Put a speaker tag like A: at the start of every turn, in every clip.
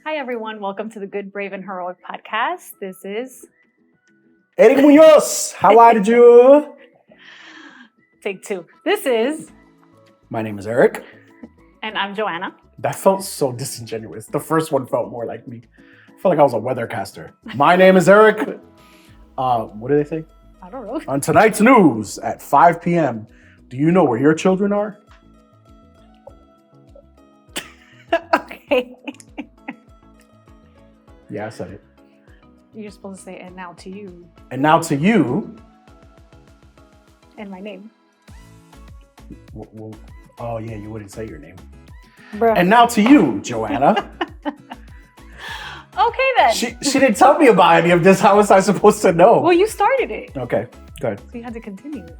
A: Hi, everyone. Welcome to the Good, Brave, and Heroic podcast. This is
B: Eric Munoz, how are you?
A: take two. This is,
B: My name is Eric.
A: and I'm Joanna.
B: That felt so disingenuous. The first one felt more like me. I felt like I was a weathercaster. My name is Eric. What do they say?
A: I don't know.
B: On tonight's news at 5 p.m., do you know where your children are?
A: Okay.
B: Yeah, I said it.
A: You're supposed to say, and now to you,
B: And now to you.
A: and my name.
B: Oh, yeah, you wouldn't say your name.
A: Bruh.
B: And now to you, Joanna.
A: Okay, then.
B: She didn't tell me about any of this. How was I supposed to know?
A: Well, you started it,
B: Okay, good.
A: so you had to continue it.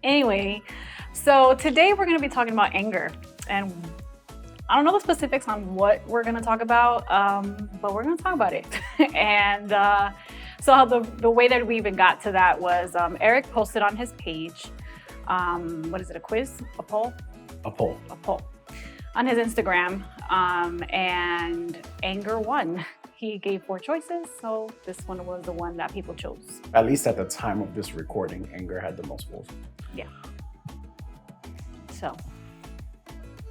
A: Anyway, so today we're going to be talking about anger. And I don't know the specifics on what we're going to talk about, but we're going to talk about it. And so how the way that we even got to that was Eric posted on his page, what is it, a quiz, a poll?
B: A poll.
A: A poll on his Instagram, and anger won. He gave 4 choices, so this one was the one that people chose.
B: At least at the time of this recording, anger had the most votes.
A: Yeah. So,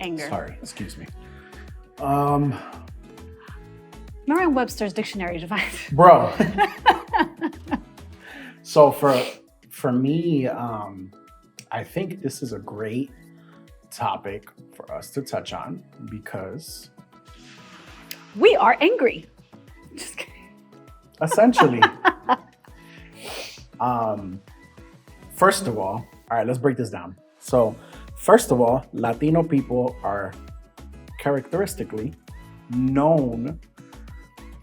A: anger.
B: Sorry, excuse me.
A: Merriam-Webster's dictionary defines.
B: Bro. So for me, I think this is a great topic for us to touch on because
A: We are angry. Just kidding.
B: essentially, first of all right, let's break this down. So first of all, Latino people are characteristically known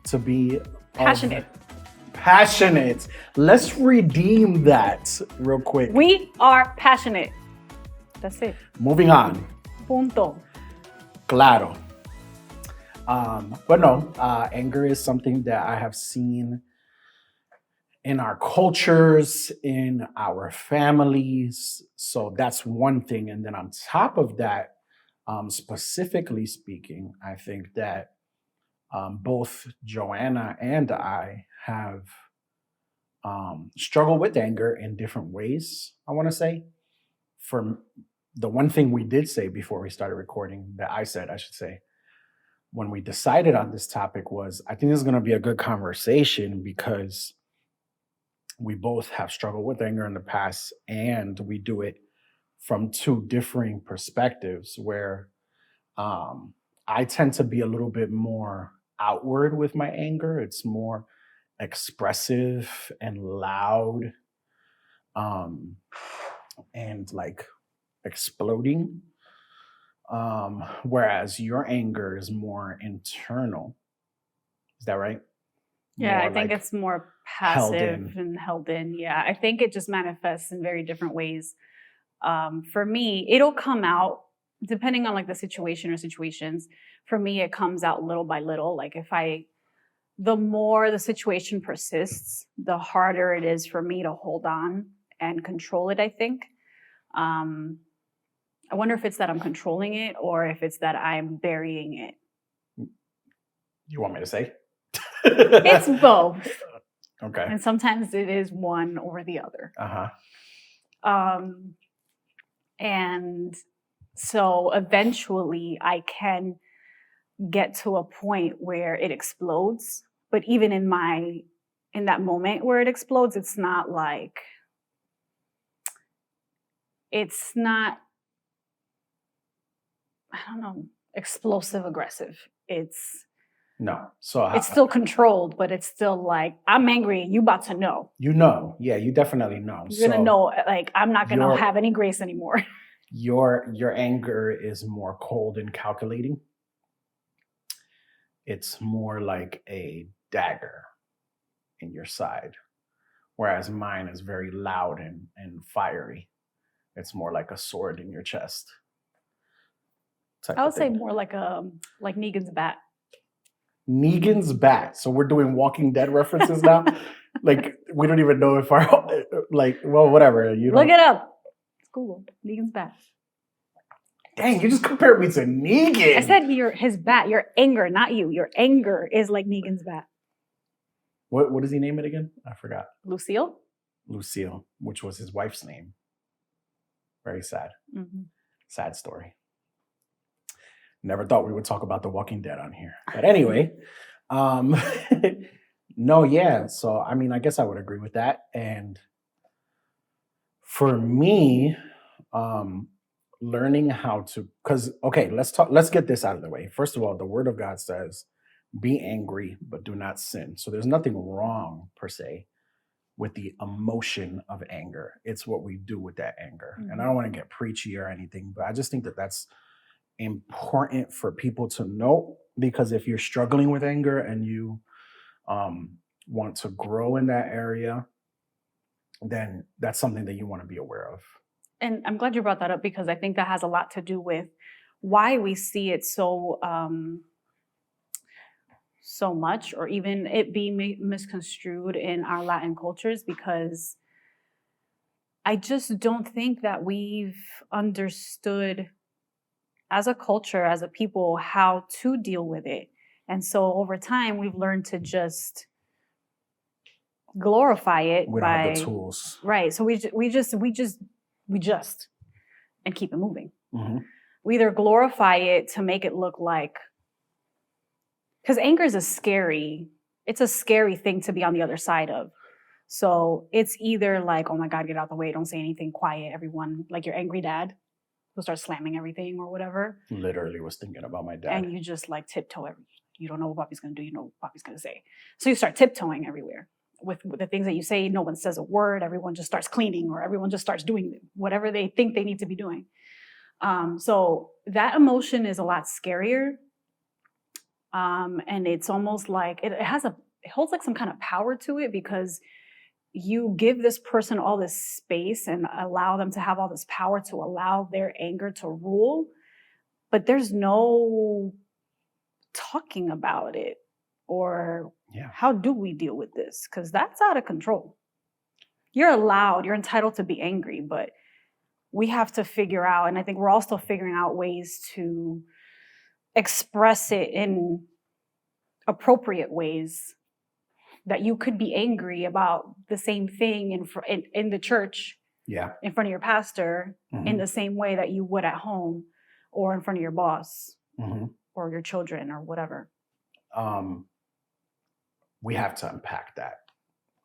B: to be
A: Passionate.
B: Passionate. Let's redeem that real quick.
A: We are passionate. That's it.
B: Moving on.
A: Punto.
B: Claro. But no, anger is something that I have seen in our cultures, in our families. So that's one thing. And then on top of that, specifically speaking, I think that both Joanna and I have struggled with anger in different ways, I want to say. For the one thing we did say before we started recording, that I said, I should say, when we decided on this topic was, I think this is going to be a good conversation because we both have struggled with anger in the past and we do it from 2 differing perspectives where I tend to be a little bit more outward with my anger. It's more expressive and loud, and like exploding. Whereas your anger is more internal. Is that right?
A: Yeah,
B: More
A: I think
B: like
A: it's more
B: held
A: passive
B: in.
A: and held in. Yeah, I think it just manifests in very different ways. For me, it'll come out depending on like the situation or situations. For me, it comes out little by little. Like the more the situation persists, the harder it is for me to hold on and control it, I think. I wonder if it's that I'm controlling it or if it's that I'm burying it.
B: You want me to say?
A: It's both.
B: Okay.
A: And sometimes it is one or the other.
B: Uh-huh.
A: And so eventually I can get to a point where it explodes. But even in that moment where it explodes, it's not, I don't know, explosive aggressive.
B: No. So
A: It's still controlled, but it's still like, I'm angry and you about to know.
B: you know. Yeah, you definitely know.
A: You're gonna know, like, I'm not gonna
B: your-
A: have any grace anymore.
B: Your anger is more cold and calculating. It's more like a dagger in your side, whereas mine is very loud and fiery. It's more like a sword in your chest.
A: I would say more like Negan's bat.
B: Negan's bat. So we're doing Walking Dead references now. Like we don't even know if our whatever. You
A: Look it up. It's Google. Negan's bat.
B: Dang, you just compared me to Negan.
A: I said his bat, your anger, not you. Your anger is like Negan's bat.
B: What does he name it again? I forgot.
A: Lucille?
B: Lucille, which was his wife's name. Very sad.
A: Mm-hmm.
B: Sad story. Never thought we would talk about The Walking Dead on here. But anyway, no, yeah. So, I mean, I guess I would agree with that. And for me, learning how to, because, okay, let's get this out of the way. First of all, the word of God says, be angry, but do not sin. So there's nothing wrong per se with the emotion of anger. It's what we do with that anger. And I don't want to get preachy or anything, but I just think that that's important for people to know, because if you're struggling with anger and you want to grow in that area, then that's something that you want to be aware of.
A: And I'm glad you brought that up, because I think that has a lot to do with why we see it so much, or even it being misconstrued in our Latin cultures, because I just don't think that we've understood as a culture, as a people, how to deal with it. And so over time, we've learned to just glorify it.
B: We don't have the tools.
A: Right. So we just and keep it moving.
B: Mm-hmm.
A: We either glorify it to make it look like, because anger is a scary thing to be on the other side of. So it's either like, oh my God, get out the way, don't say anything, quiet, everyone, like your angry dad who starts slamming everything or whatever.
B: Literally was thinking about my dad.
A: And you just like tiptoe you don't know what Papi's gonna do, you know what Papi's gonna say. So you start tiptoeing everywhere. With the things that you say, no one says a word, everyone just starts cleaning, or everyone just starts doing whatever they think they need to be doing. So that emotion is a lot scarier. And it's almost like it holds like some kind of power to it, because you give this person all this space and allow them to have all this power to allow their anger to rule, but there's no talking about it, or how do we deal with this? Because that's out of control. You're entitled to be angry, but we have to figure out, and I think we're all still figuring out ways to express it in appropriate ways, that you could be angry about the same thing in the church, in front of your pastor, in the same way that you would at home, or in front of your boss, or your children, or whatever.
B: We have to unpack that,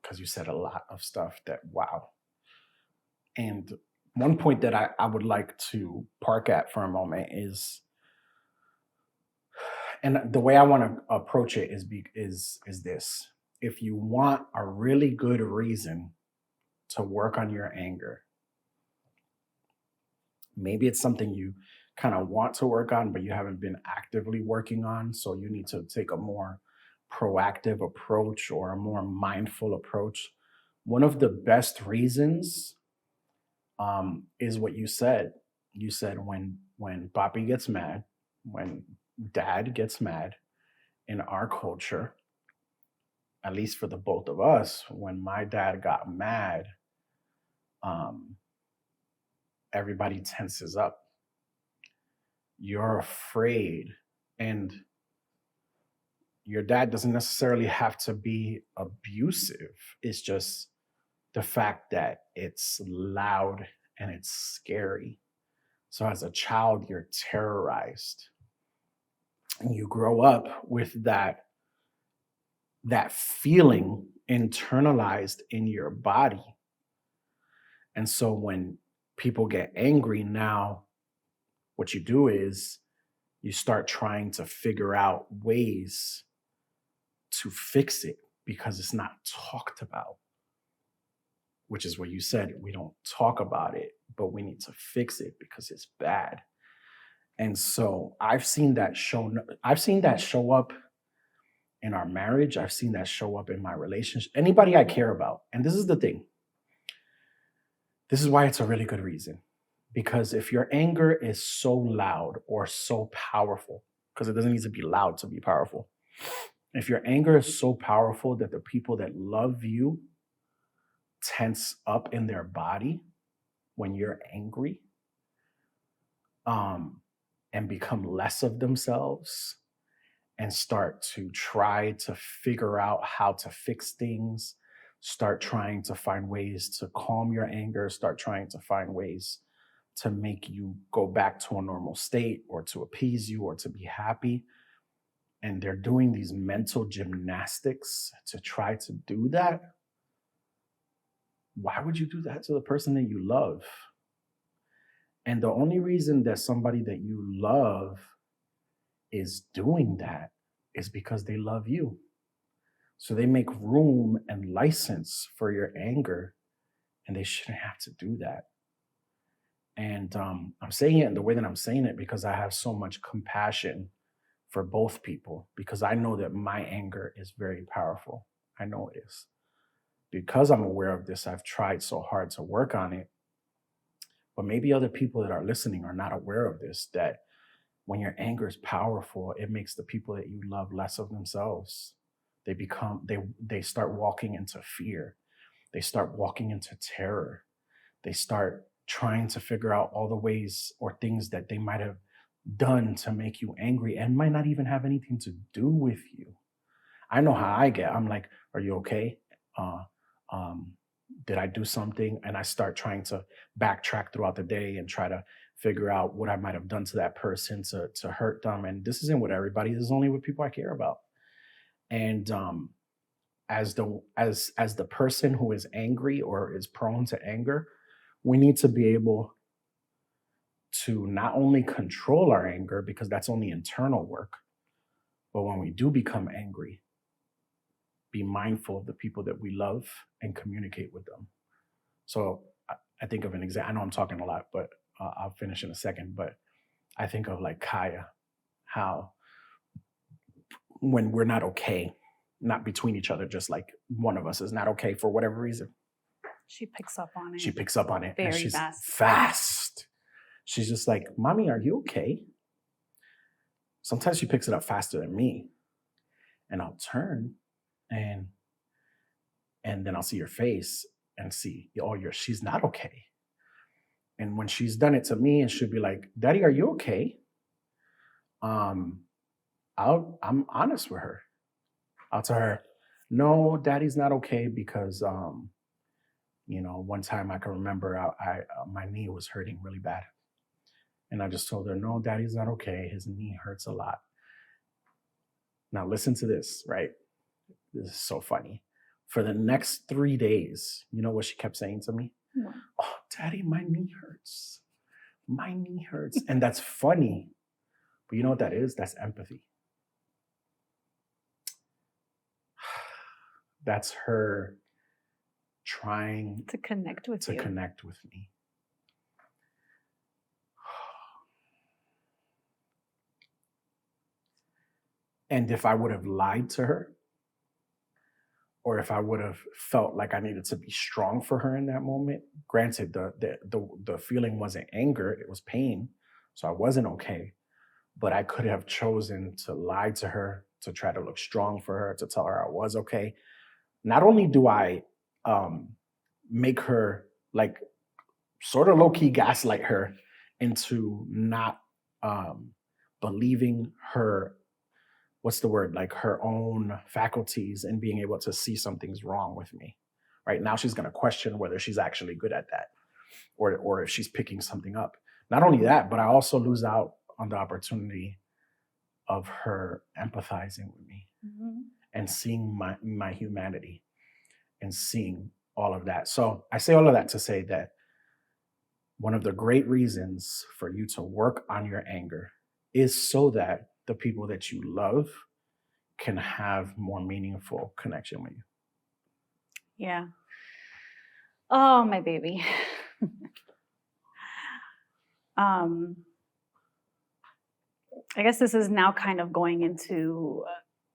B: because you said a lot of stuff that, wow. And one point that I would like to park at for a moment is, and the way I want to approach it is this. If you want a really good reason to work on your anger, maybe it's something you kind of want to work on, but you haven't been actively working on. So you need to take a more proactive approach, or a more mindful approach. One of the best reasons is what you said. You said when Papi gets mad, when Dad gets mad, in our culture, at least for the both of us, when my dad got mad, everybody tenses up. You're afraid, and your dad doesn't necessarily have to be abusive. It's just the fact that it's loud and it's scary. So as a child, you're terrorized. And you grow up with that feeling internalized in your body. And so when people get angry now, what you do is you start trying to figure out ways to fix it, because it's not talked about, which is what you said. We don't talk about it, but we need to fix it because it's bad. And so I've seen that show up in our marriage. I've seen that show up in my relationship, anybody I care about. And this is the thing. This is why it's a really good reason. Because if your anger is so loud or so powerful, because it doesn't need to be loud to be powerful. If your anger is so powerful that the people that love you tense up in their body when you're angry, and become less of themselves and start to try to figure out how to fix things, start trying to find ways to calm your anger, start trying to find ways to make you go back to a normal state or to appease you or to be happy. And they're doing these mental gymnastics to try to do that. Why would you do that to the person that you love? And the only reason that somebody that you love is doing that is because they love you. So they make room and license for your anger, and they shouldn't have to do that. And I'm saying it in the way that I'm saying it because I have so much compassion for both people, because I know that my anger is very powerful. I know it is. Because I'm aware of this, I've tried so hard to work on it. But maybe other people that are listening are not aware of this, that when your anger is powerful, it makes the people that you love less of themselves. They start walking into fear. They start walking into terror. They start trying to figure out all the ways or things that they might have done to make you angry and might not even have anything to do with you. I know how I get. I'm like, are you okay? Did I do something? And I start trying to backtrack throughout the day and try to figure out what I might have done to that person to hurt them. And this isn't with everybody. This is only with people I care about. And as the person who is angry or is prone to anger, we need to be able to not only control our anger, because that's only internal work, but when we do become angry, be mindful of the people that we love and communicate with them. So I think of an example. I know I'm talking a lot, but I'll finish in a second. But I think of like Kaya, how when we're not okay, not between each other, just like one of us is not okay for whatever reason,
A: She picks up on it.
B: she picks up on it and
A: Very
B: she's
A: fast.
B: fast. She's just like, "Mommy, are you okay?" Sometimes she picks it up faster than me, and I'll turn and then I'll see your face and see, oh, she's not okay. And when she's done it to me, and she'll be like, "Daddy, are you okay?" I'm honest with her. I'll tell her, "No, Daddy's not okay because one time I can remember I my knee was hurting really bad." And I just told her, "No, Daddy's not okay. His knee hurts a lot." Now listen to this, right? This is so funny. For the next 3 days, you know what she kept saying to me?
A: What?
B: "Oh, Daddy, my knee hurts. My knee hurts." And that's funny. But you know what that is? That's empathy. That's her trying
A: To connect with
B: to
A: you.
B: connect with me. And if I would have lied to her, or if I would have felt like I needed to be strong for her in that moment, granted, the feeling wasn't anger, it was pain. So I wasn't okay. But I could have chosen to lie to her, to try to look strong for her, to tell her I was okay. Not only do I make her, like, sort of low-key gaslight her into not believing her, what's the word, like her own faculties, and being able to see something's wrong with me. Right now she's going to question whether she's actually good at that, or if she's picking something up. Not only that, but I also lose out on the opportunity of her empathizing with me and seeing my humanity and seeing all of that. So I say all of that to say that one of the great reasons for you to work on your anger is so that the people that you love can have more meaningful connection with you.
A: Yeah. Oh, my baby. I guess this is now kind of going into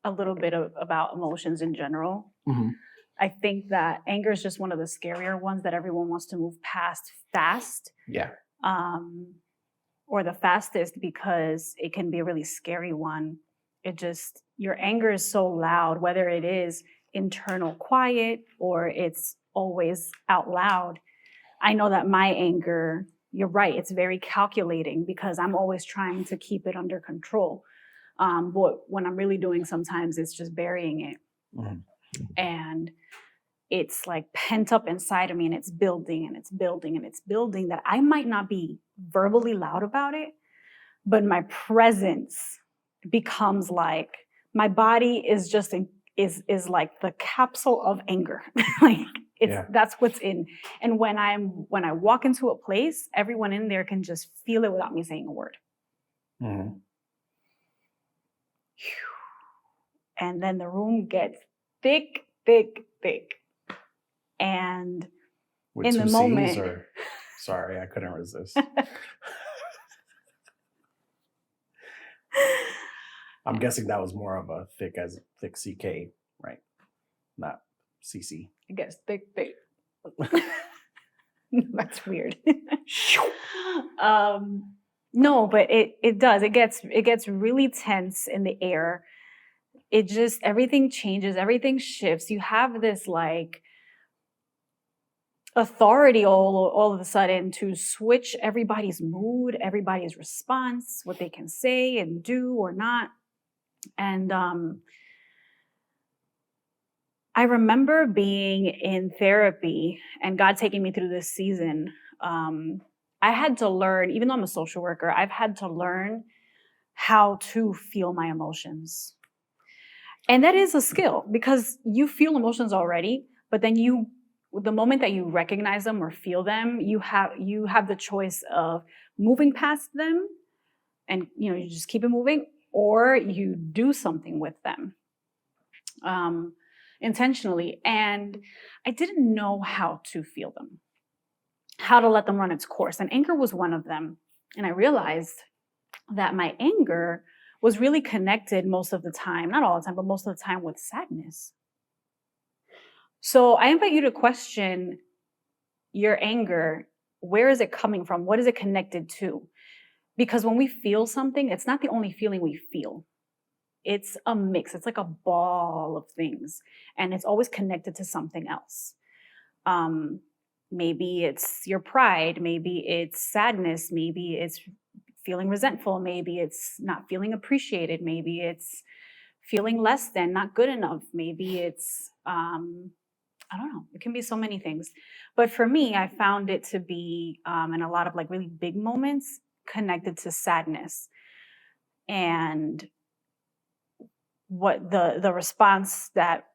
A: a little bit about emotions in general.
B: Mhm.
A: I think that anger is just one of the scarier ones that everyone wants to move past fast.
B: Yeah.
A: Or the fastest, because it can be a really scary one. Your anger is so loud, whether it is internal quiet or it's always out loud. I know that my anger you're right, it's very calculating because I'm always trying to keep it under control. But when I'm really doing, sometimes it's just burying it.
B: Mhm.
A: And it's like pent up inside of me, and it's building and it's building and it's building, that I might not be verbally loud about it, but my presence becomes like, my body is just is like the capsule of anger. Like
B: Yeah.
A: that's what's in. And when I walk into a place, everyone in there can just feel it without me saying a word.
B: Mhm.
A: And then the room gets thick, thick, thick. And
B: With
A: in
B: two
A: the
B: C's,
A: moment,
B: or sorry, I couldn't resist. I'm guessing that was more of a thick CK, right? Not CC.
A: it gets thick, thick. That's weird. No, but it does. It gets really tense in the air. It just, everything changes, everything shifts. You have this like authority all of a sudden to switch everybody's mood, everybody's response, what they can say and do or not. And I remember being in therapy and God taking me through this season. I had to learn, even though I'm a social worker, I've had to learn how to feel my emotions. And that is a skill, because you feel emotions already, but then the moment that you recognize them or feel them, you have the choice of moving past them and you just keep it moving, or you do something with them intentionally. And I didn't know how to feel them, how to let them run its course. And anger was one of them. And I realized that my anger was really connected most of the time, not all the time, but most of the time, with sadness. So I invite you to question your anger. Where is it coming from? What is it connected to? Because when we feel something, it's not the only feeling we feel. It's a mix. It's like a ball of things, and it's always connected to something else. Maybe it's your pride. Maybe it's sadness. Maybe it's feeling resentful. Maybe it's not feeling appreciated. Maybe it's feeling less than, not good enough. Maybe it's, I don't know. It can be so many things. But for me, I found it to be, in a lot of like really big moments, connected to sadness. And what the response that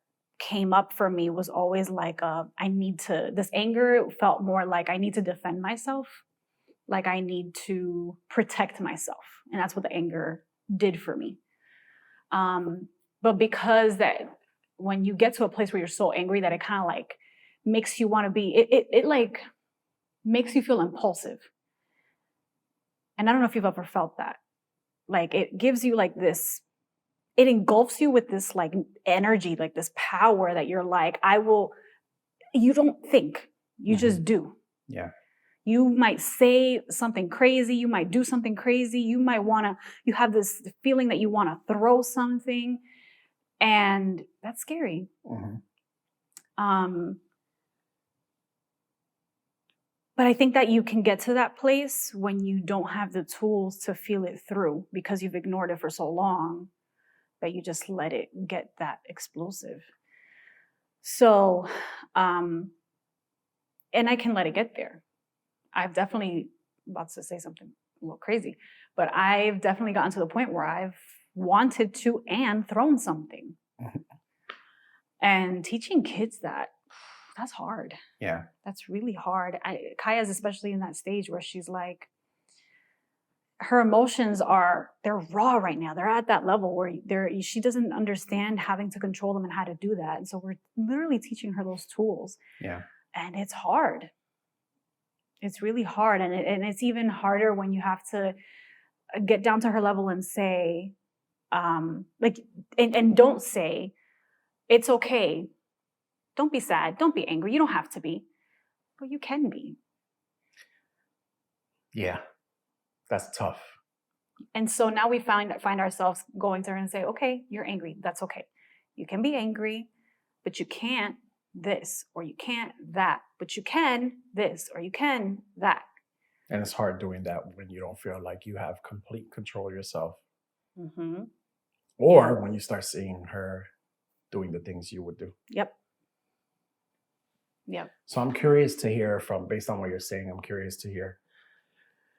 A: came up for me was always like, this anger felt more like I need to defend myself, like I need to protect myself. And that's what the anger did for me. But because that, when you get to a place where you're so angry that it kind of like makes you want to be, it like makes you feel impulsive. And I don't know if you've ever felt that. Like it gives you like this, it engulfs you with this like energy, like this power that you're like, you don't think, you just do.
B: Yeah.
A: You might say something crazy. You might do something crazy. You have this feeling that you want to throw something. And that's scary.
B: Mm-hmm.
A: But I think that you can get to that place when you don't have the tools to feel it through, because you've ignored it for so long that you just let it get that explosive. So, and I can let it get there. I've definitely, about to say something a little crazy, but I've definitely gotten to the point where I've wanted to and thrown something. And teaching kids that's hard.
B: Yeah.
A: That's really hard. Kaya's especially in that stage where she's like, her emotions they're raw right now. They're at that level where she doesn't understand having to control them and how to do that. And so we're literally teaching her those tools.
B: Yeah.
A: And it's hard. It's really hard. And it's even harder when you have to get down to her level and say, and don't say, it's okay. Don't be sad. Don't be angry. You don't have to be. But you can be.
B: Yeah. That's tough.
A: And so now we find ourselves going to her and say, okay, you're angry. That's okay. You can be angry, but you can't this, or you can't that, but you can this, or you can that.
B: And it's hard doing that when you don't feel like you have complete control yourself,
A: Mm-hmm.
B: or when you start seeing her doing the things you would do.
A: Yep. Yep.
B: So I'm curious to hear from, based on what you're saying, I'm curious to hear,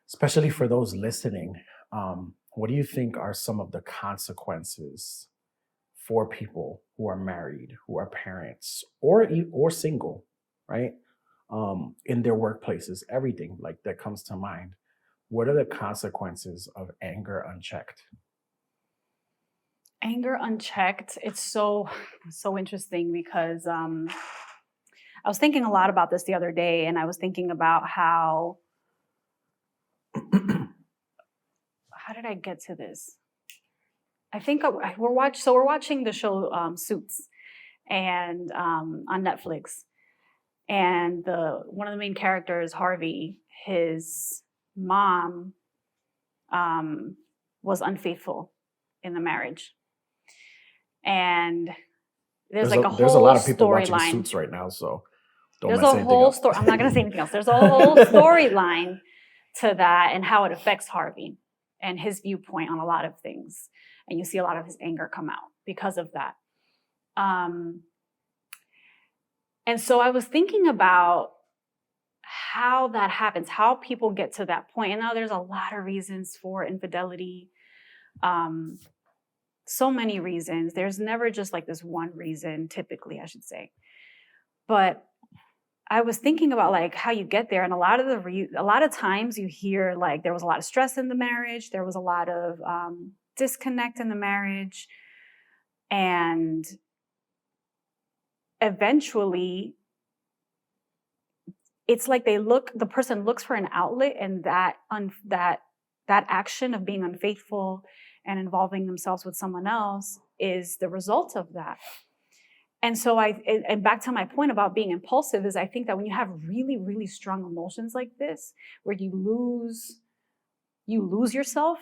B: especially for those listening, what do you think are some of the consequences for people who are married, who are parents, or single, right? In their workplaces, everything like that comes to mind. What are the consequences of anger unchecked?
A: Anger unchecked. It's so interesting because I was thinking a lot about this the other day, and I was thinking about how did I get to this? I think we're watching the show Suits, and on Netflix, and one of the main characters, Harvey, his mom was unfaithful in the marriage, and there's like a
B: there's a
A: whole
B: lot of people watching
A: storyline.
B: Suits right now, so don't
A: There's
B: mess
A: a
B: anything
A: whole
B: up.
A: story. I'm not going to say anything else. There's a whole storyline to that and how it affects Harvey and his viewpoint on a lot of things. And you see a lot of his anger come out because of that. And so I was thinking about how that happens, how people get to that point. And now there's a lot of reasons for infidelity. So many reasons. There's never just like this one reason, typically, I should say. But I was thinking about like how you get there, and a lot of times you hear like there was a lot of stress in the marriage, there was a lot of disconnect in the marriage, and eventually it's like the person looks for an outlet, and that action of being unfaithful and involving themselves with someone else is the result of that. And so and back to my point about being impulsive is I think that when you have really, really strong emotions like this, where you lose yourself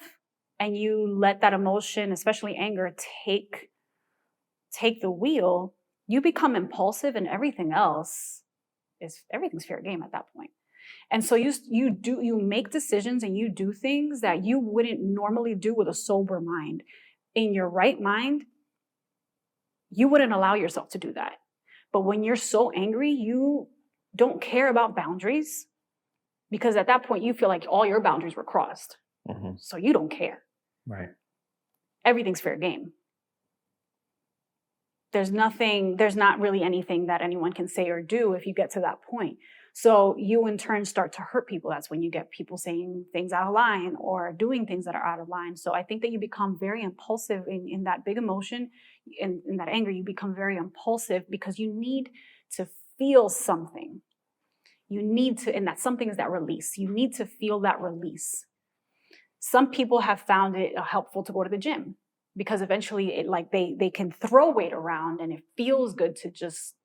A: and you let that emotion, especially anger, take the wheel, you become impulsive, and everything's fair game at that point. And so you make decisions and you do things that you wouldn't normally do with a sober mind. In your right mind, you wouldn't allow yourself to do that. But when you're so angry, you don't care about boundaries, because at that point you feel like all your boundaries were crossed.
B: Mm-hmm.
A: So you don't care.
B: Right.
A: Everything's fair game. There's not really anything that anyone can say or do if you get to that point. So you in turn start to hurt people. That's when you get people saying things out of line or doing things that are out of line. So I think that you become very impulsive in that big emotion, in that anger. You become very impulsive because you need to feel something. And that something is that release. You need to feel that release. Some people have found it helpful to go to the gym, because eventually they can throw weight around and it feels good to just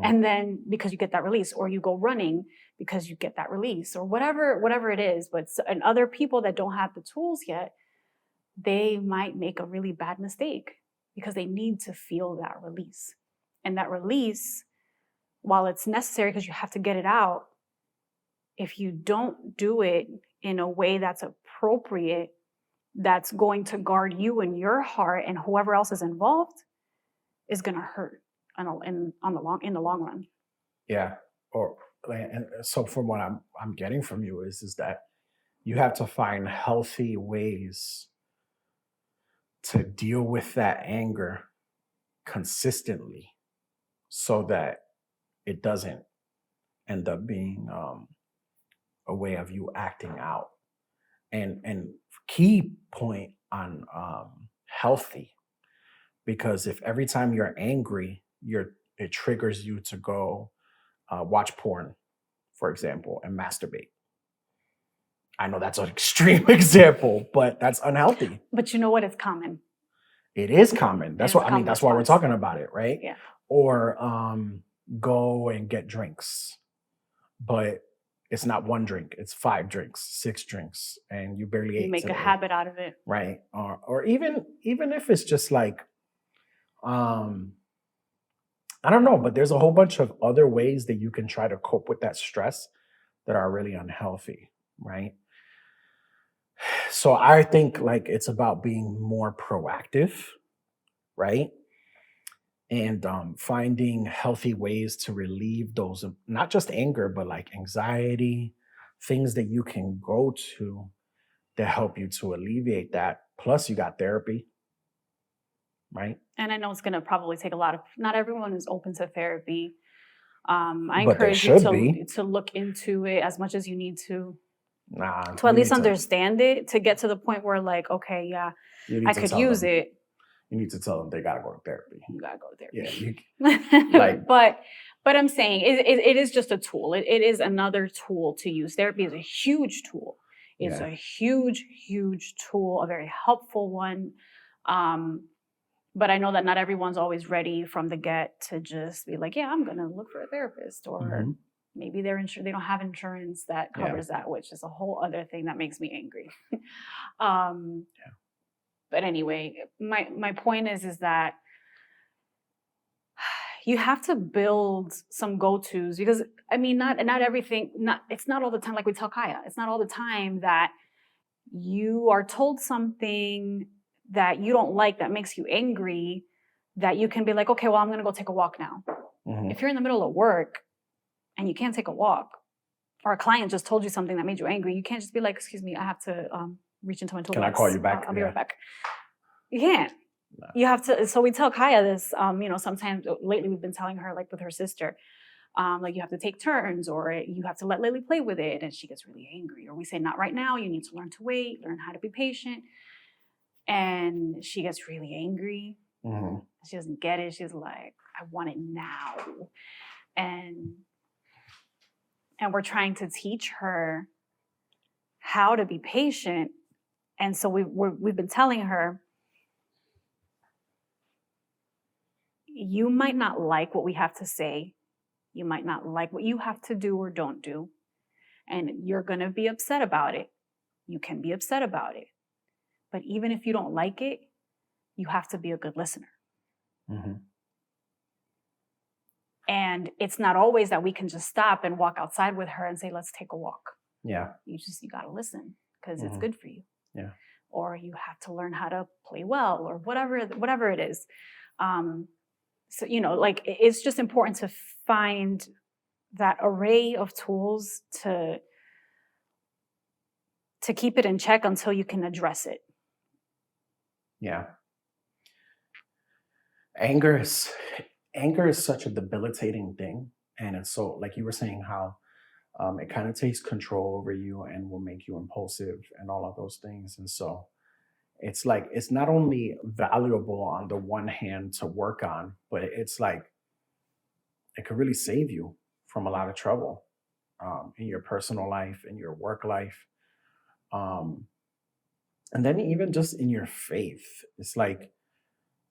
A: and then because you get that release, or you go running because you get that release, or whatever it is. And other people that don't have the tools yet, they might make a really bad mistake because they need to feel that release. And that release, while it's necessary because you have to get it out, if you don't do it in a way that's appropriate, that's going to guard you and your heart, and whoever else is involved is going to hurt in the long run.
B: Yeah. And so from what I'm getting from you is that you have to find healthy ways to deal with that anger consistently, so that it doesn't end up being a way of you acting out. And key point on healthy, because if every time you're angry, it triggers you to go watch porn, for example, and masturbate. I know that's an extreme example, but that's unhealthy.
A: But you know what? It's common.
B: It is common. That's why that's why we're talking about it, right?
A: Yeah.
B: Or go and get drinks, but it's not one drink, it's 5 drinks, 6 drinks, and you barely ate.
A: You make
B: today,
A: a habit out of it.
B: right? Or even if it's just like, I don't know, but there's a whole bunch of other ways that you can try to cope with that stress that are really unhealthy, right? So I think like it's about being more proactive, right? And finding healthy ways to relieve those, not just anger, but like anxiety, things that you can go to help you to alleviate that. Plus, you got therapy, right?
A: And I know it's going to probably take a lot of, not everyone is open to therapy. I
B: But they
A: encourage you
B: should be.
A: to look into it as much as you need
B: Nah,
A: to at
B: you
A: least
B: need to.
A: understand it, to get to the point where like, okay, yeah,
B: You
A: I
B: need to
A: could
B: tell
A: use
B: them.
A: it.
B: You need to tell them they gotta go to therapy.
A: You gotta go to
B: Yeah,
A: therapy.
B: like
A: But I'm saying it is just a tool. It is another tool to use. Therapy is a huge tool. It's
B: yeah,
A: a huge tool, a very helpful one. But I know that not everyone's always ready from the get to just be like, yeah, I'm gonna look for a therapist, or
B: mhm,
A: maybe they don't have insurance that
B: yeah,
A: covers that, which is a whole other thing that makes me angry. um,
B: yeah,
A: but anyway, my point is that you have to build some go-tos, because I mean, not everything, not it's not all the time, like we tell Kaya, it's not all the time that you are told something that you don't like, that makes you angry, that you can be like, okay, well, I'm gonna go take a walk now.
B: mhm.
A: If you're in the middle of work and you can't take a walk, or a client just told you something that made you angry, you can't just be like, excuse me, I have to reach into my toolbox.
B: Can I call you back?
A: I'll be
B: Yeah.
A: right back. You can't.
B: No.
A: You have to. So we tell Kaya this, sometimes lately we've been telling her, like with her sister, like you have to take turns, or you have to let Lily play with it. And she gets really angry. Or we say, not right now, you need to learn to wait, learn how to be patient. And she gets really angry.
B: Mhm.
A: She doesn't get it. She's like, I want it now. And we're trying to teach her how to be patient. And so we've been telling her, you might not like what we have to say. You might not like what you have to do or don't do. And you're going to be upset about it. You can be upset about it. But even if you don't like it, you have to be a good listener.
B: Mhm.
A: And it's not always that we can just stop and walk outside with her and say, let's take a walk.
B: Yeah.
A: You got to listen, because it's
B: Mhm.
A: good for you.
B: Yeah.
A: Or you have to learn how to play well, or whatever it is. So, like, it's just important to find that array of tools to keep it in check until you can address it.
B: Yeah. Anger is such a debilitating thing, and it's so, like you were saying, how it kind of takes control over you and will make you impulsive and all of those things. And so it's like it's not only valuable on the one hand to work on, but it's like it could really save you from a lot of trouble in your personal life, in your work life, um, and then even just in your faith. It's like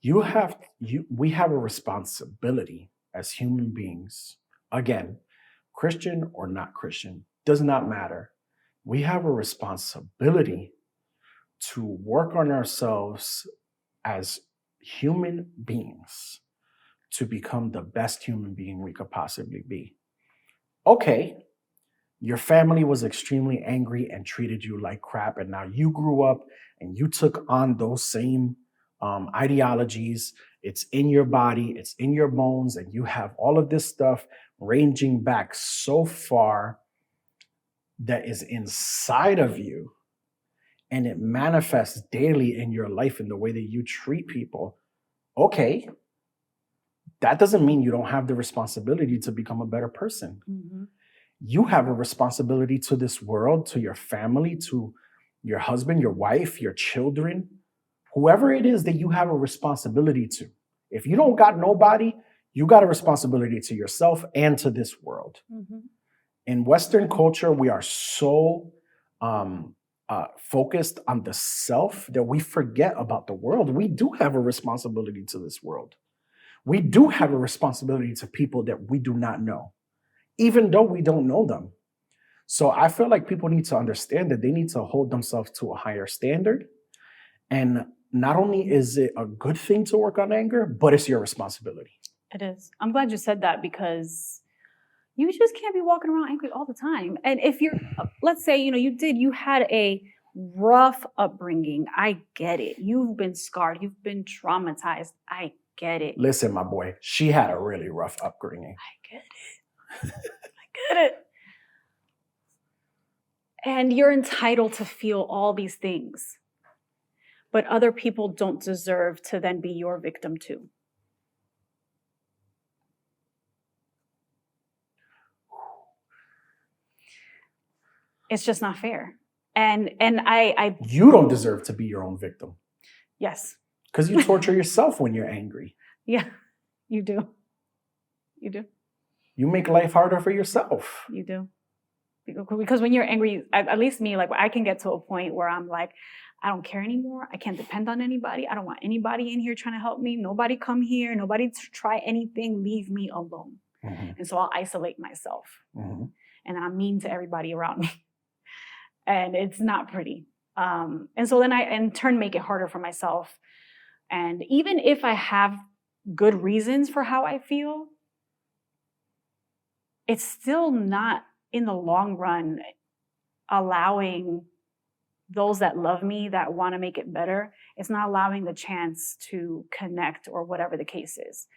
B: we have a responsibility as human beings. Again, Christian or not Christian, does not matter. We have a responsibility to work on ourselves as human beings to become the best human being we could possibly be. Okay, your family was extremely angry and treated you like crap, and now you grew up and you took on those same ideologies. It's in your body, it's in your bones, and you have all of this stuff ranging back so far that is inside of you, and it manifests daily in your life in the way that you treat people. Okay, that doesn't mean you don't have the responsibility to become a better person.
A: Mm-hmm.
B: You have a responsibility to this world, to your family, to your husband, your wife, your children, whoever it is that you have a responsibility to. If you don't got nobody, you got a responsibility to yourself and to this world.
A: Mm-hmm.
B: In Western culture, we are so focused on the self that we forget about the world. We do have a responsibility to this world. We do have a responsibility to people that we do not know, even though we don't know them. So I feel like people need to understand that they need to hold themselves to a higher standard. And not only is it a good thing to work on anger, but it's your responsibility.
A: It is. I'm glad you said that, because You just can't be walking around angry all the time. And if you're, let's say, you had a rough upbringing. I get it. You've been scarred. You've been traumatized. I get it.
B: Listen, my boy, she had a really rough upbringing.
A: I get it. I get it. And you're entitled to feel all these things. But other people don't deserve to then be your victim too. It's just not fair. And I
B: You don't deserve to be your own victim.
A: Yes.
B: Because you torture yourself when you're angry.
A: Yeah, you do. You do.
B: You make life harder for yourself.
A: You do. Because when you're angry, at least me, like I can get to a point where I'm like, I don't care anymore. I can't depend on anybody. I don't want anybody in here trying to help me. Nobody come here. Nobody try anything. Leave me alone.
B: Mm-hmm.
A: And so I'll isolate myself.
B: Mm-hmm.
A: And then I'm mean to everybody around me. And it's not pretty. And so then I, in turn, make it harder for myself. And even if I have good reasons for how I feel, it's still not, in the long run, allowing those that love me, that want to make it better, it's not allowing the chance to connect or whatever the case is.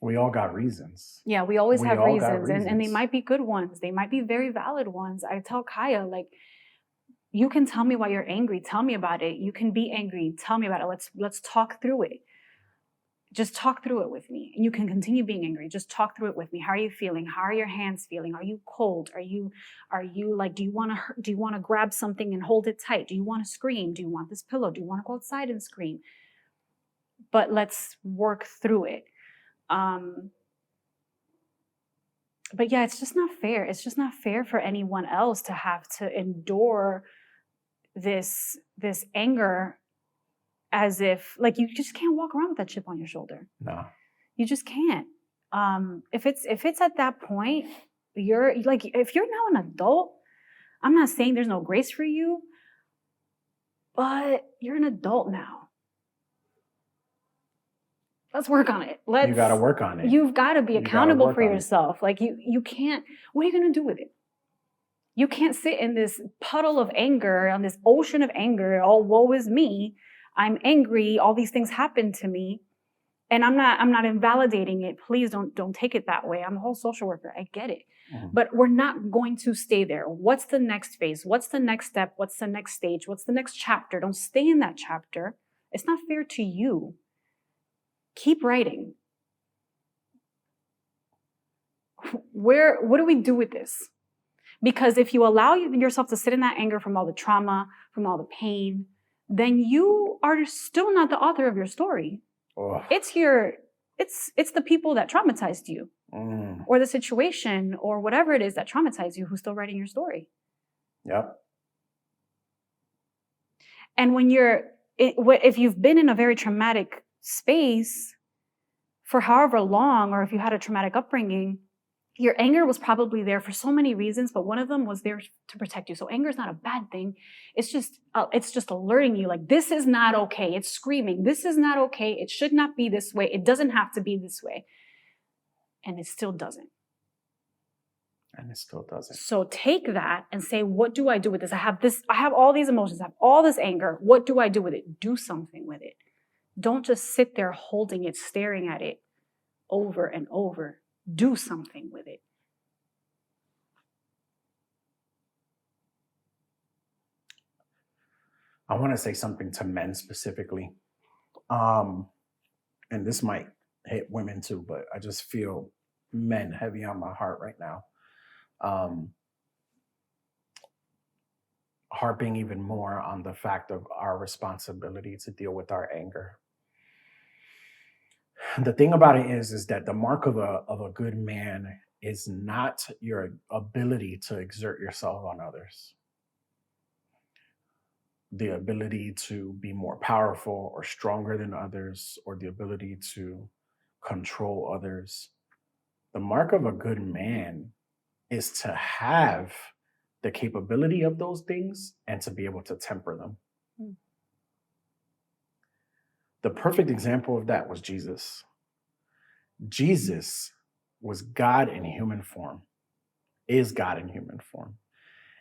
B: We all got reasons.
A: Yeah, we always have
B: all got
A: reasons, and they
B: reasons.
A: might be good ones. They might be very valid ones. I tell Kaya, like, you can tell me why you're angry. Tell me about it. You can be angry. Tell me about it. Let's talk through it. Just talk through it with me. And you can continue being angry. Just talk through it with me. How are you feeling? How are your hands feeling? Are you cold? Are you like, do you want to grab something and hold it tight? Do you want to scream? Do you want this pillow? Do you want to go outside and scream? But let's work through it. But yeah, it's just not fair. It's just not fair for anyone else to have to endure this anger as if, like, you just can't walk around with that chip on your shoulder.
B: No.
A: You just can't. If it's at that point, you're like, if you're now an adult, I'm not saying there's no grace for you, but you're an adult now. Let's work on it.
B: You got to work on it.
A: You've got to be accountable for
B: work on
A: yourself. Like you can't, what are you going to do with it? You can't sit in this puddle of anger, on this ocean of anger. Oh, woe is me. I'm angry. All these things happen to me. And I'm not invalidating it. Please don't take it that way. I'm a whole social worker. I get it.
B: Mm-hmm.
A: But we're not going to stay there. What's the next phase? What's the next step? What's the next stage? What's the next chapter? Don't stay in that chapter. It's not fair to you. Keep writing. What do we do with this? Because if you allow yourself to sit in that anger from all the trauma, from all the pain, then you are still not the author of your story.
B: Oh.
A: It's the people that traumatized you, or the situation, or whatever it is that traumatized you, who's still writing your story.
B: Yep.
A: And if you've been in a very traumatic space for however long, or if you had a traumatic upbringing, your anger was probably there for so many reasons, but one of them was there to protect you. So anger is not a bad thing. It's just alerting you, like, this is not okay. It's screaming, this is not okay. It should not be this way. It doesn't have to be this way. And it still doesn't. So take that and say, what do I do with this? I have all these emotions. I have all this anger. What do I do with it? Do something with it. Don't just sit there holding it, staring at it over and over. Do something with it.
B: I want to say something to men specifically. And this might hit women too, but I just feel men heavy on my heart right now. Harping even more on the fact of our responsibility to deal with our anger. The thing about it is that the mark of a good man is not your ability to exert yourself on others. The ability to be more powerful or stronger than others, or the ability to control others. The mark of a good man is to have the capability of those things and to be able to temper them. The perfect example of that was Jesus. Jesus was God in human form, is God in human form.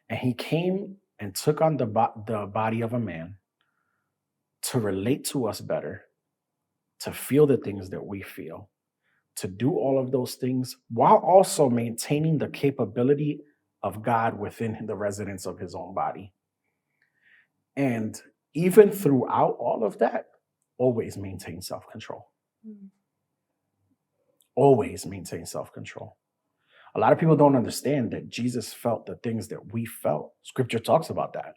B: And he came and took on the body of a man to relate to us better, to feel the things that we feel, to do all of those things while also maintaining the capability of God within the residence of his own body. And even throughout all of that, always maintain self control.
A: Mm.
B: Always maintain self control. A lot of people don't understand that Jesus felt the things that we felt. Scripture talks about that.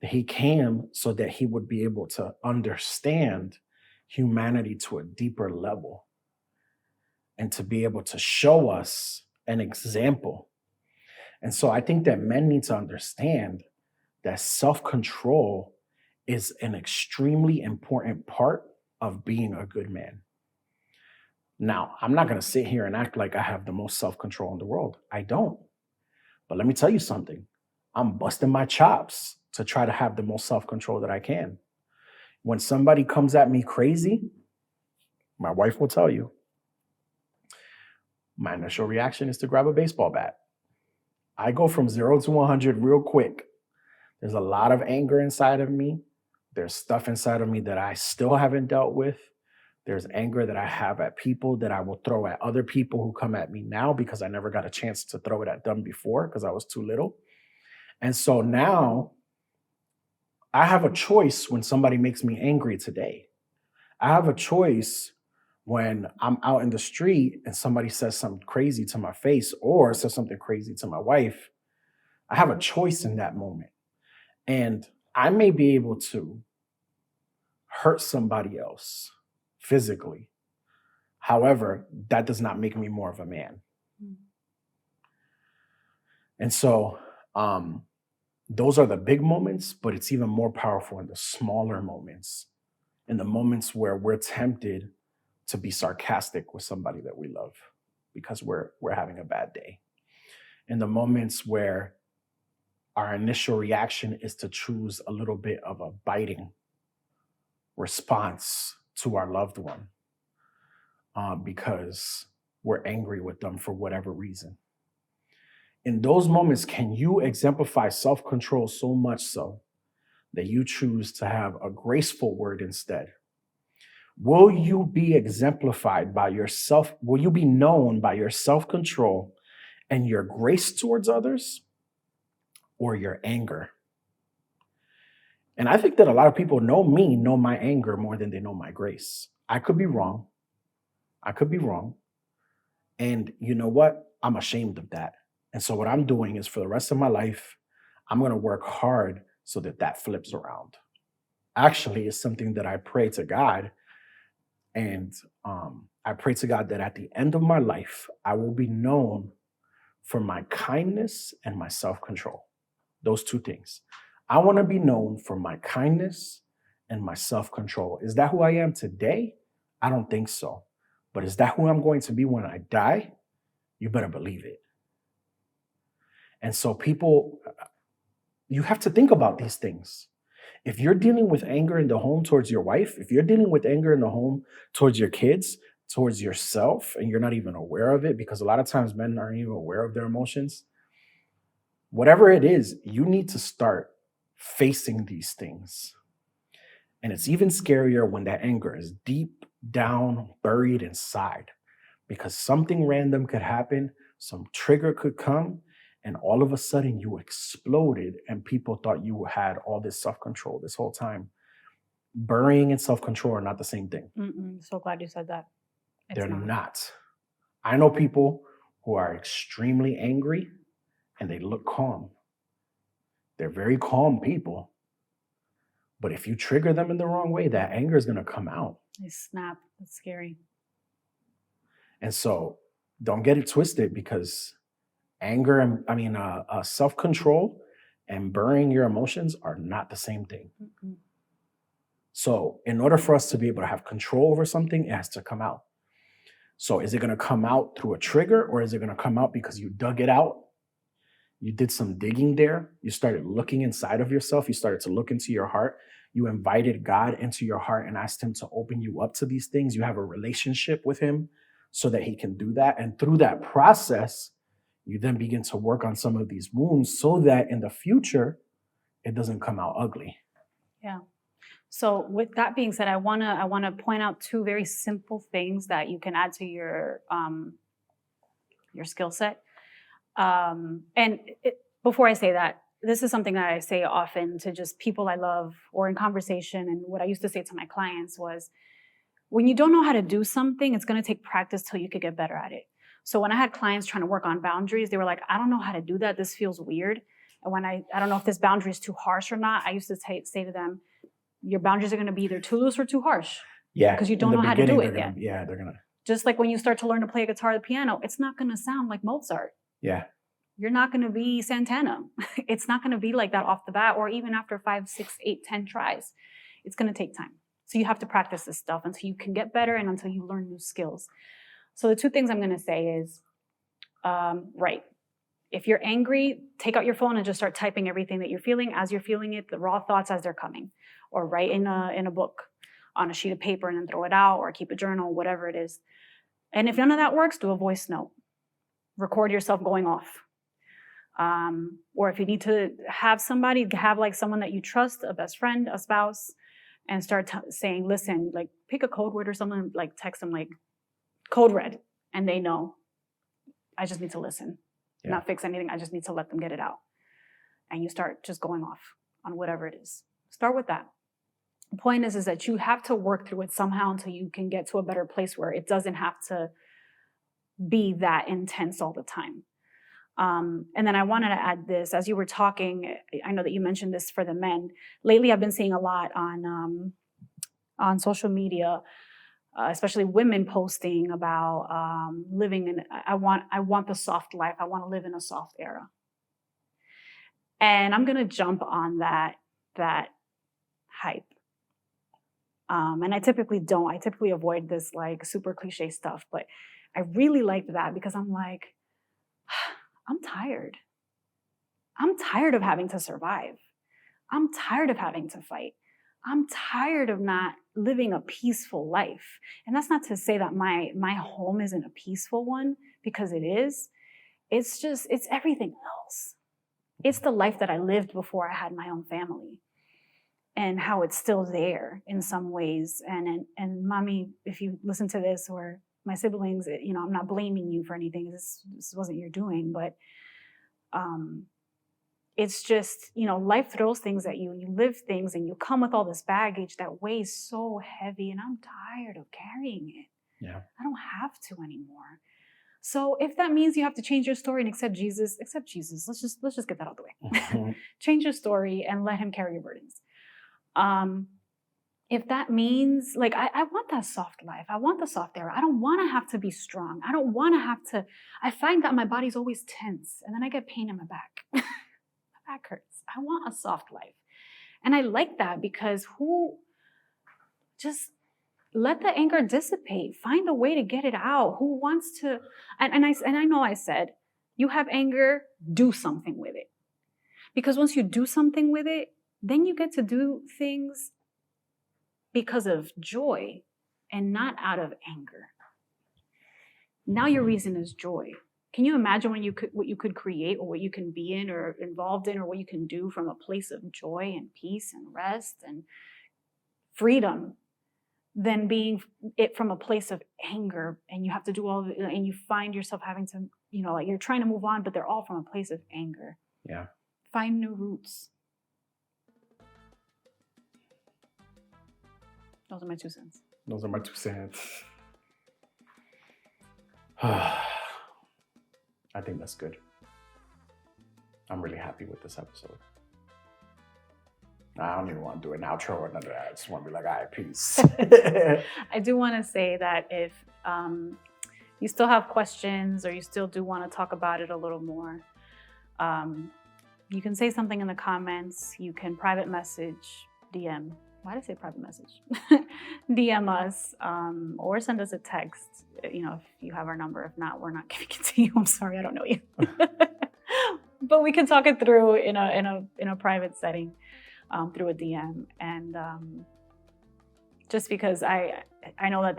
B: That he came so that he would be able to understand humanity to a deeper level and to be able to show us an example. And so I think that men need to understand that self-control is an extremely important part of being a good man. Now, I'm not going to sit here and act like I have the most self-control in the world. I don't. But let me tell you something. I'm busting my chops to try to have the most self-control that I can. When somebody comes at me crazy, my wife will tell you, my initial reaction is to grab a baseball bat. I go from 0 to 100 real quick. There's a lot of anger inside of me. There's stuff inside of me that I still haven't dealt with. There's anger that I have at people that I will throw at other people who come at me now because I never got a chance to throw it at them before because I was too little. And so now I have a choice when somebody makes me angry today. I have a choice when I'm out in the street and somebody says something crazy to my face or says something crazy to my wife. I have a choice in that moment. And I may be able to hurt somebody else physically. However, that does not make me more of a man.
A: Mm.
B: And so those are the big moments, but it's even more powerful in the smaller moments, in the moments where we're tempted to be sarcastic with somebody that we love because we're having a bad day. In the moments where our initial reaction is to choose a little bit of a biting response to our loved one because we're angry with them for whatever reason. In those moments, can you exemplify self-control so much so that you choose to have a graceful word instead? Will you be exemplified by yourself? Will you be known by your self-control and your grace towards others or your anger? And I think that a lot of people know my anger more than they know my grace. I could be wrong. And you know what? I'm ashamed of that. And so what I'm doing is for the rest of my life, I'm going to work hard so that that flips around. Actually, it's something that I pray to God. And I pray to God that at the end of my life, I will be known for my kindness and my self-control. Those two things. I want to be known for my kindness and my self-control. Is that who I am today? I don't think so. But is that who I'm going to be when I die? You better believe it. And so people, you have to think about these things. If you're dealing with anger in the home towards your wife, if you're dealing with anger in the home towards your kids, towards yourself, and you're not even aware of it, because a lot of times men aren't even aware of their emotions, whatever it is, you need to start facing these things. And it's even scarier when that anger is deep down, buried inside, because something random could happen, some trigger could come, and all of a sudden you exploded and people thought you had all this self-control this whole time. Burying and self-control are not the same thing.
A: So glad you said that.
B: They're not. I know people who are extremely angry and they look calm. They're very calm people. But if you trigger them in the wrong way, that anger is going to come out.
A: They snap. That's scary.
B: And so don't get it twisted, because anger and self-control and burying your emotions are not the same thing.
A: Mm-mm.
B: So in order for us to be able to have control over something, it has to come out. So is it going to come out through a trigger, or is it going to come out because you dug it out? You did some digging there. You started looking inside of yourself. You started to look into your heart. You invited God into your heart and asked him to open you up to these things. You have a relationship with him so that he can do that. And through that process, you then begin to work on some of these wounds so that in the future, it doesn't come out ugly.
A: Yeah. So with that being said, I wanna point out two very simple things that you can add to your skill set. Before I say that, this is something that I say often to just people I love or in conversation. And what I used to say to my clients was, when you don't know how to do something, it's going to take practice till you could get better at it. So when I had clients trying to work on boundaries, they were like, I don't know how to do that. This feels weird. And when I don't know if this boundary is too harsh or not, I used to say to them, your boundaries are going to be either too loose or too harsh.
B: Yeah.
A: Because you don't know how to do it yet.
B: They're going to.
A: Just like when you start to learn to play a guitar or the piano, it's not going to sound like Mozart.
B: Yeah.
A: You're not going to be Santana. It's not going to be like that off the bat, or even after 5, 6, 8, 10 tries. It's going to take time. So you have to practice this stuff until you can get better and until you learn new skills. So the two things I'm going to say is, right. If you're angry, take out your phone and just start typing everything that you're feeling as you're feeling it, the raw thoughts as they're coming, or write in a book on a sheet of paper and then throw it out, or keep a journal, whatever it is. And if none of that works, do a voice note. Record yourself going off. Or if you need to have somebody, have like someone that you trust, a best friend, a spouse, and start saying, listen, like pick a code word or something, like text them like code red, and they know, I just need to listen, not fix anything. I just need to let them get it out. And you start just going off on whatever it is. Start with that. The point is that you have to work through it somehow until you can get to a better place where it doesn't have to be that intense all the time. And then I wanted to add this, as you were talking, I know that you mentioned this for the men. Lately, I've been seeing a lot on social media, especially women posting about living in, I want the soft life. I want to live in a soft era. And I'm going to jump on that hype. And I typically don't. I typically avoid this like super cliche stuff, but I really liked that because I'm like, I'm tired. I'm tired of having to survive. I'm tired of having to fight. I'm tired of not living a peaceful life. And that's not to say that my home isn't a peaceful one, because it is. It's everything else. It's the life that I lived before I had my own family, and how it's still there in some ways. And mommy, if you listen to this, or my siblings, I'm not blaming you for anything. This wasn't your doing, but it's just, life throws things at you, and you live things, and you come with all this baggage that weighs so heavy, and I'm tired of carrying it.
B: Yeah.
A: I don't have to anymore. So if that means you have to change your story and accept Jesus. Let's just get that out of the way.
B: Mm-hmm.
A: Change your story and let him carry your burdens. If that means, like, I want that soft life. I want the soft era. I don't want to have to be strong. I don't want to have to, I find that my body's always tense, and then I get pain in my back. My back hurts. I want a soft life. And I like that, because just let the anger dissipate. Find a way to get it out. Who wants to, and I know I said, you have anger, do something with it. Because once you do something with it, then you get to do things because of joy and not out of anger. Now your reason is joy. Can you imagine what you could create, or what you can be in or involved in, or what you can do from a place of joy and peace and rest and freedom, than being it from a place of anger, and you have to do all of it, and you find yourself having to, like you're trying to move on, but they're all from a place of anger.
B: Yeah.
A: Find new roots. Those are my 2 cents.
B: Those are my 2 cents. I think that's good. I'm really happy with this episode. I don't even want to do an outro or none of that. I just want to be like, all right, peace.
A: I do want to say that if you still have questions, or you still do want to talk about it a little more, you can say something in the comments. You can private message, DM. Why did I say private message? DM us, or send us a text, if you have our number. If not, we're not giving it to you. I'm sorry, I don't know you. But we can talk it through in a private setting, through a DM, and just because I know that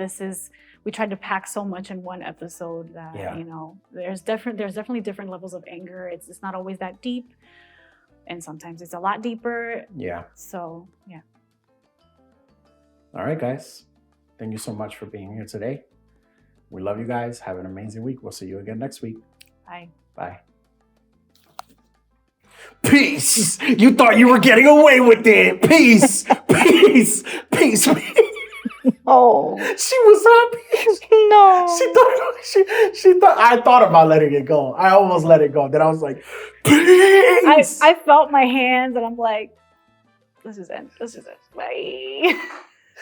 A: we tried to pack so much in one episode that
B: Yeah.
A: there's definitely different levels of anger. It's not always that deep, and sometimes it's a lot deeper.
B: Yeah.
A: So yeah.
B: All right, guys. Thank you so much for being here today. We love you guys. Have an amazing week. We'll see you again next week.
A: Bye.
B: Bye. Peace. You thought you were getting away with it. Peace. Peace. Peace.
C: Oh
B: She was happy.
C: no!
B: She thought I thought about letting it go. I almost let it go. Then I was like, peace.
A: I felt my hands and I'm like, this is it. Bye.